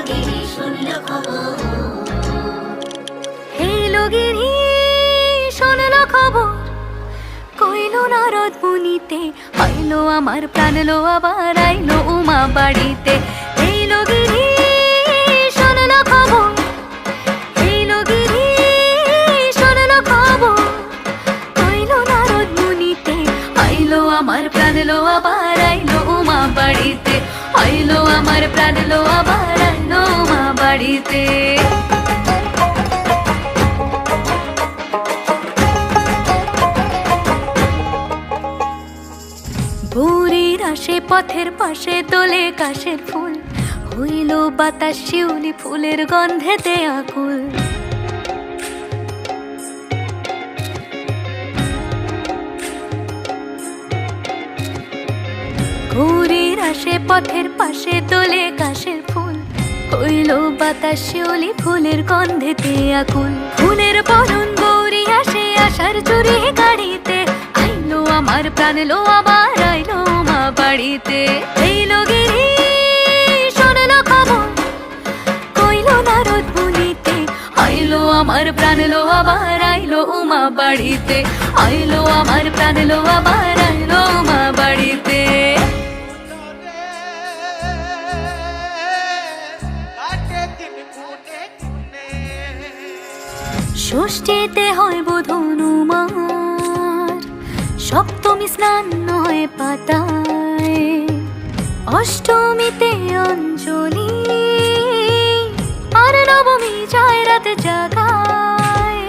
গিরি শুনল খবর, হেলো গিরি শুনল খবর, কইলো নারদ মুনিতে, আইলো আমার প্রাণ লো আবার আইলো উমা বাড়িতে। হেলো গিরি শুনল খবর, হেলো গিরি শুনল খবর, কইলো নারদ মুনিতে, আইলো আমার প্রাণ লো আবার আইলো উমা বাড়িতে, আইলো আমার প্রাণ লো আবার আইলো উমা বাড়িতে। ভোরের আসে পথের পাশে তোলে কাশের ফুল, হইল বাতাস শিউলি ফুলের গন্ধেতে আকুল। ভোরের আসে পথের পাশে তোলে কাশের ফুল, হইল বাতাস শিউলি ফুলের গন্ধেতে আকুল। ফুলের বরণ গৌরী আসে আশার চুরি গাড়িতে, আইলো আমার প্রাণ লো আবার আইলো মা বাড়িতে। এইলো গিরি শুনল খবর, কইলো নারদ মুনিতে, আইলো আমার প্রাণ লো আবার আইলো উমা বাড়িতে, আইলো আমার প্রাণ লো আবার আইলো উমা বাড়িতে। ষষ্ঠীতে হয় বোধন উমার, সপ্তমী স্নান হয় পাতায়, অষ্টমীতে অঞ্জলি, আর নবমী যায় রাতে জাগায়।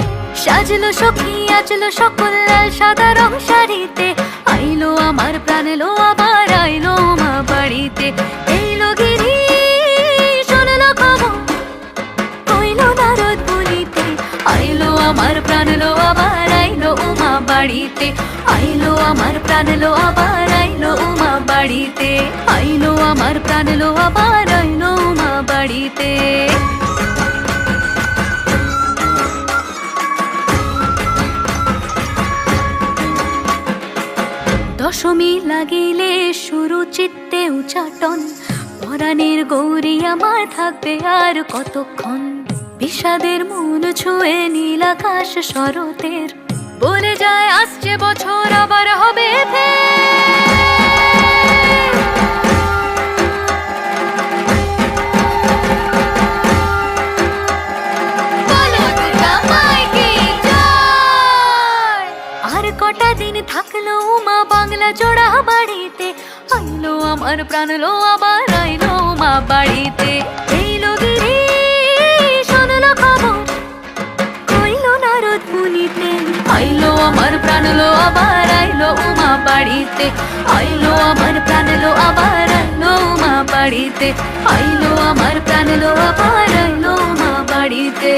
সাজলো সখী আজলো সকল লাল সাদা রং শাড়িতে, আইলো আমার প্রাণ লো আবার আইলো মা বাড়িতে। এইলো গিরি শুনল খবর, কইলো নারদ মুনিতে, আইলো আমার প্রাণ লো আবার আইলো উমা বাড়িতে, আইলো আমার প্রাণ লো আবার আইলো উমা বাড়িতে, আইলো আমার প্রাণ লো আবার আইলো উমা বাড়িতে। দশমী লাগিলে শুরু চিত্তে উচাটন, পরাণের গৌরী আমার থাকবে আর কতক্ষণ। বিষাদের মন ছুঁয়ে নীল আকাশ শরতের, বলে যায় আসছে বছর আবার হবে আর কটা দিন থাকলো মা বাংলা জোড়া বাড়িতে, আইলো আমার প্রাণ লো আবার আইলো মা বাড়িতে। এইলো গিরি শুনল খবর, কইলো নারদ মুনিতে, আইলো আমার প্রাণ লো আবার আইলো উমা বাড়িতে, আইলো আমার প্রাণ লো আবার আইলো উমা বাড়িতে, আইলো আমার প্রাণ লো আবার আইলো উমা বাড়িতে।